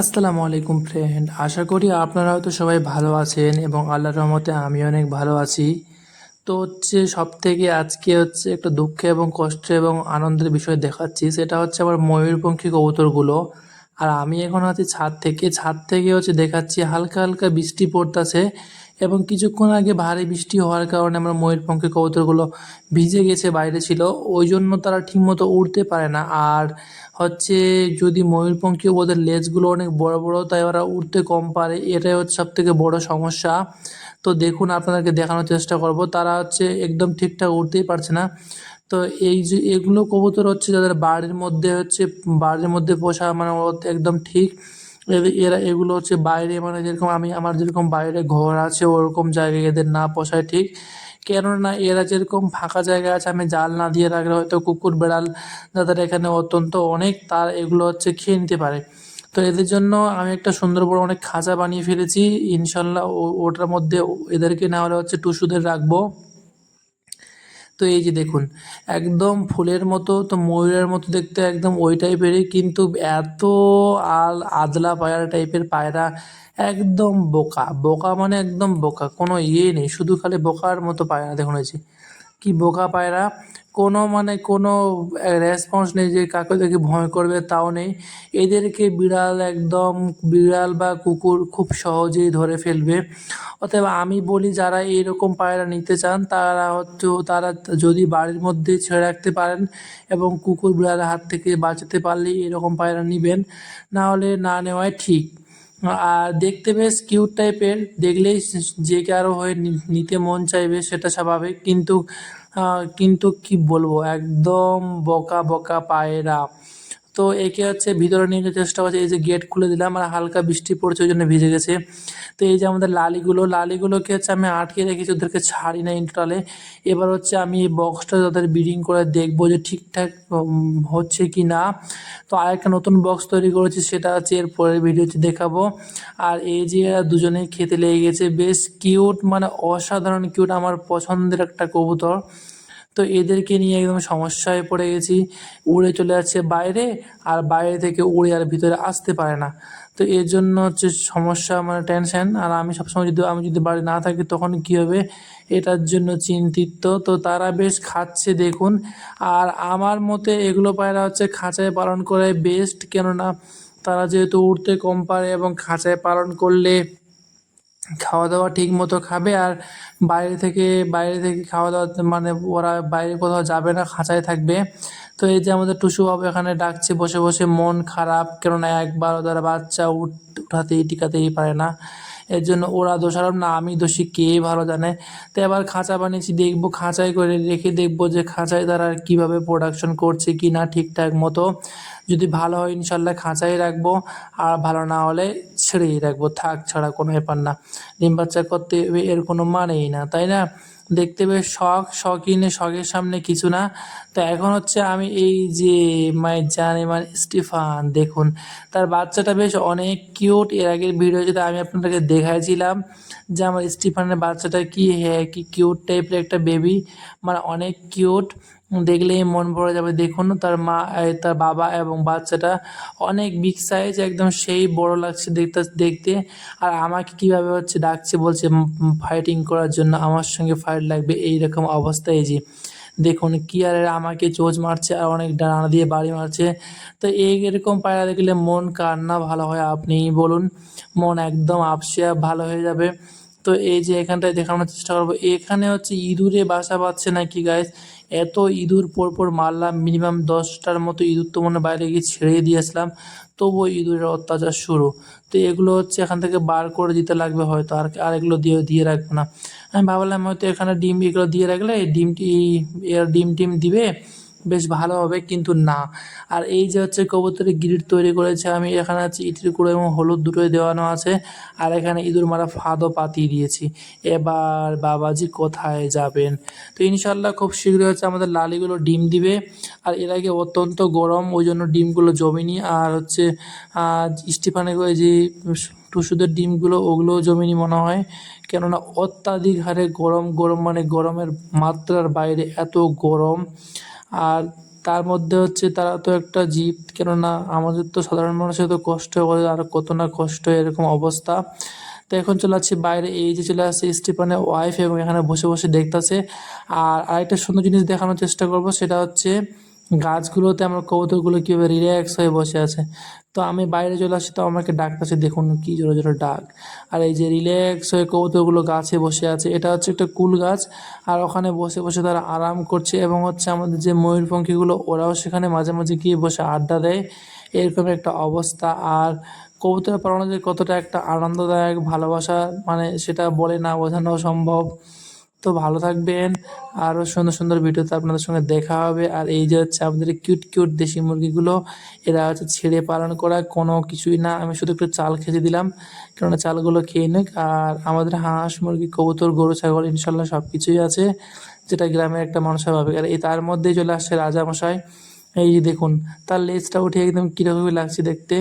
আসসালামু আলাইকুম ফ্রেন্ড, আশা করি আপনারা হয়তো সবাই ভালো আছেন এবং আল্লাহর রহমতে আমি অনেক ভালো আছি। তো হচ্ছে সব থেকে আজকে হচ্ছে একটা দুঃখ এবং কষ্ট এবং আনন্দের বিষয় দেখাচ্ছি, সেটা হচ্ছে আমার ময়ূরপঙ্খী কবুতরগুলো। আর আমি এখন আছি ছাদ থেকে হচ্ছে দেখাচ্ছি হালকা হালকা বৃষ্টি পড়তেছে এবং কিছুক্ষণ আগে ভারী বৃষ্টি হওয়ার কারণে আমার ময়ূরপঙ্খী কবুতরগুলো ভিজে গেছে, বাইরে ছিল, ওই জন্য তারা ঠিকমতো উড়তে পারে না। আর হচ্ছে যদি ময়ূরপঙ্খী ওদের লেজগুলো অনেক বড় বড়, তাই ওরা উড়তে কম পারে, এটাই হচ্ছে সব থেকে বড় সমস্যা। তো দেখুন, আপনাদেরকে দেখানোর চেষ্টা করব, তারা হচ্ছে একদম ঠিকঠাক উড়তেই পারছে না। তো এই যে এগুলো কবুতর হচ্ছে যাদের বাড়ির মধ্যে পোষা, মানে একদম ঠিক। এরা এগুলো হচ্ছে বাইরে, মানে যেরকম আমার যেরকম বাইরে ঘর আছে ওরকম জায়গায় এদের না পোষায় ঠিক। কেননা এরা যেরকম ফাঁকা জায়গা আছে, আমি জাল না দিয়ে রাখলে হয়তো কুকুর বেড়াল যাদের এখানে অত্যন্ত অনেক, তার এগুলো হচ্ছে খেয়ে নিতে পারে। তো এদের জন্য আমি একটা সুন্দর বড় অনেক খাঁচা বানিয়ে ফেলেছি। ইনশাল্লাহ ওটার মধ্যে এদেরকে না হলে হচ্ছে টুসুদের রাখবো। তো এই যে দেখুন, একদম ফুলের মতো, তো ময়ূরের মতো দেখতে একদম ওই টাইপেরই, কিন্তু এত আদলা পায়রা টাইপের পায়রা, একদম বোকা বোকা, মানে একদম বোকা, কোনো ইয়ে নেই, শুধু খালি বোকার মতো পায়রা। দেখুন এই যে কি বোকা পায়রা, কোনো মানে কোনো রেসপন্স নেই যে কাকে দেখে ভয় করবে, তাও নেই। এদেরকে বিড়াল বা কুকুর খুব সহজেই ধরে ফেলবে। অতএব আমি বলি, যারা এইরকম পায়রা নিতে চান তারা যদি বাড়ির মধ্যে ছেড়ে রাখতে পারেন এবং কুকুর বিড়ালের হাত থেকে বাঁচাতে পারলেই এরকম পায়রা নিবেন, না হলে না নেওয়াই ঠিক। আর দেখতে বেশ কিউট টাইপের, দেখলেই যে কারো হয়ে নিতে মন চাইবে, সেটা স্বাভাবিক। কিন্তু কি বলবো, একদম বোকা বোকা পায়রা। তো একে হচ্ছে ভিতরে নিয়ে যেতে চেষ্টা করছে, এই যে গেট খুলে দিলাম আর হালকা বৃষ্টি পড়ছে ওই জন্য ভিজে গেছে। তো এই যে আমাদের লালিগুলোকে হচ্ছে আমি আটকে রেখেছি, ওদেরকে ছাড়ি না ইন্টারনালে। এবার হচ্ছে আমি এই বক্সটা তাদের ব্রিডিং করে দেখবো যে ঠিকঠাক হচ্ছে কি না। তো আরেকটা নতুন বক্স তৈরি করেছি, সেটা হচ্ছে এর পরের ভিডিওতে দেখাবো। আর এই যে এরা দুজনেই খেতে লেগে গেছে, বেশ কিউট, মানে অসাধারণ কিউট, আমার পছন্দের একটা কবুতর। তো এদেরকে নিয়ে একদম সমস্যায় পড়ে গেছি, উড়ে চলে যাচ্ছে বাইরে, আর বাইরে থেকে উড়ে আর ভিতরে আসতে পারে না। তো এর জন্য হচ্ছে সমস্যা, মানে টেনশন। আর আমি যদি বাড়ি না থাকি তখন কী হবে, এটার জন্য চিন্তিত। তো তারা বেশ খাচ্ছে দেখুন। আর আমার মতে এগুলো পায়রা হচ্ছে খাঁচায় পালন করে বেস্ট, কেননা তারা যেহেতু উড়তে কম পারে এবং খাঁচায় পালন করলে খাওয়া দাওয়া ঠিক মতো খাবে। আর বাইরে থেকে খাওয়া দাওয়া, মানে ওরা বাইরে কোথাও যাবে না, খাঁচায় থাকবে। তো এই যে আমাদের টুসু বাবু এখানে ডাকছে বসে বসে, মন খারাপ, কেননা একবার ওদের বাচ্চা উঠাতেই টিকাতেই পারে না। এর জন্য ওরা দোষারোপ না, আমি দোষী, কে ভালো জানে। তো এবার খাঁচা বানিয়েছি, দেখবো খাঁচায় করে রেখে দেখবো যে খাঁচায় তারা কীভাবে প্রোডাকশন করছে কি না ঠিকঠাক মতো। যদি ভালো হয় ইনশাল্লাহ খাঁচাই রাখবো, আর ভালো না হলে ছেড়েই রাখবো, থাক, ছাড়া কোনো ব্যাপার না। ডিম বাচ্চা করতে হবে এর কোনো মানেই না, তাই না? দেখতে বেশ শখিনে, শখের সামনে কিছু না। তো এখন হচ্ছে আমি এই যে মায়ের জান মানে স্টিফান, দেখুন তার বাচ্চাটা বেশ অনেক কিউট। এর আগের ভিডিওতে আমি আপনাদেরকে দেখাইছিলাম যে আমার স্টিফানের বাচ্চাটা কি, হ্যাঁ কি কিউট টাইপের একটা বেবি, মানে অনেক কিউট, দেখলেই মন ভরে যাবে। দেখুন তার বাবা এবং বাচ্চাটা অনেক বিগ সাইজ, একদম সেই বড় লাগছে দেখতে। আর আমাকে কিভাবে হচ্ছে ডাকছে, বলছে ফাইটিং করার জন্য, আমার সঙ্গে ফাইট লাগবে, এইরকম অবস্থায়। এই যে দেখুন কি, আর এরা আমাকে চোঁচ মারছে আর অনেক ডানা দিয়ে বাড়ি মারছে। তো এরকম পায়রা দেখলে মন কার না ভালো হয়, আপনিই বলুন। মন একদম আপসে ভালো হয়ে যাবে। তো এই যে এখানটায় দেখানোর চেষ্টা করবো, এখানে হচ্ছে ইঁদুরে বাসা বাঁধছে নাকি গাইস, এত ইঁদুর পরপর মারলাম, মিনিমাম 10টার মতো ইঁদুর তো মনে বাইরে গিয়ে ছেড়ে দিয়েছিলাম, তবুও ইঁদুরের অত্যাচার শুরু। তো এগুলো হচ্ছে এখান থেকে বার করে দিতে লাগবে হয়তো, আর এগুলো দিয়ে দিয়ে রাখবো না। আমি ভাবলাম হয়তো এখানে ডিম এগুলো দিয়ে রাখলে ডিম দিবে, বেশ ভালো হবে, কিন্তু না। আর এই যে হচ্ছে কবুতরের গ্রিড তৈরি করেছে আমি, এখানে হচ্ছে ইটির গুঁড়ো এবং হলুদ দুটোই দেওয়ানো আছে, আর এখানে ইঁদুর মারা ফাঁদও পাতিয়ে দিয়েছি। এবার বাবাজি কোথায় যাবেন? তো ইনশাল্লাহ খুব শীঘ্রই হচ্ছে আমাদের লালিগুলো ডিম দিবে। আর এর আগে অত্যন্ত গরম, ওই জন্য ডিমগুলো জমেনি। আর হচ্ছে স্টিফানের ওই যে টুসুদের ডিমগুলো, ওগুলোও জমেনি মনে হয়, কেননা অত্যাধিক হারে গরম, মানে গরমের মাত্রার বাইরে এত গরম। আর তার মধ্যে হচ্ছে তারা তো একটা জীব, কেননা আমাদের তো সাধারণ মানুষের তো কষ্ট হয়, আর কত না কষ্ট এরকম অবস্থা। তো এখন চলে যাচ্ছি বাইরে, এই যে চলে আসছে স্টিফানের ওয়াইফ এবং এখানে বসে বসে দেখতাছে। আর আরেকটা সুন্দর জিনিস দেখানোর চেষ্টা করব, সেটা হচ্ছে গাছগুলোতে আমার কবুতরগুলো কীভাবে রিল্যাক্স হয়ে বসে আছে। তো আমি বাইরে চলে আসছি, তো আমাকে ডাকতেছে, দেখুন কি জোরে জোরে ডাক। আর এই যে রিল্যাক্স হয়ে কবুতরগুলো গাছে বসে আছে, এটা হচ্ছে একটা কুল গাছ। আর ওখানে বসে বসে তারা আরাম করছে, এবং হচ্ছে আমাদের যে ময়ূরপঙ্খীগুলো ওরাও সেখানে মাঝে মাঝে গিয়ে বসে আড্ডা দেয়, এরকম একটা অবস্থা। আর কবুতর পালন যে কতটা একটা আনন্দদায়ক ভালোবাসা, মানে সেটা বলে না বোঝানো সম্ভব। তো ভালো থাকবেন, আরও সুন্দর সুন্দর ভিডিওতে আপনাদের সঙ্গে দেখা হবে। আর এই যে হচ্ছে আমাদের কিউট কিউট দেশি মুরগিগুলো, এরা হচ্ছে ছেড়ে পালন করা, কোনো কিছুই না, আমি শুধু একটু চাল খেতে দিলাম, কেননা চালগুলো খেয়ে নিক। আর আমাদের হাঁস মুরগি কবুতর গরু ছাগল ইনশাল্লাহ সব কিছুই আছে, যেটা গ্রামের একটা মানুষের ভাবে। আর এই তার মধ্যেই চলে আসছে রাজামশাই, এই যে দেখুন তার লেজটা উঠে একদম কীরকমই লাগছে দেখতে।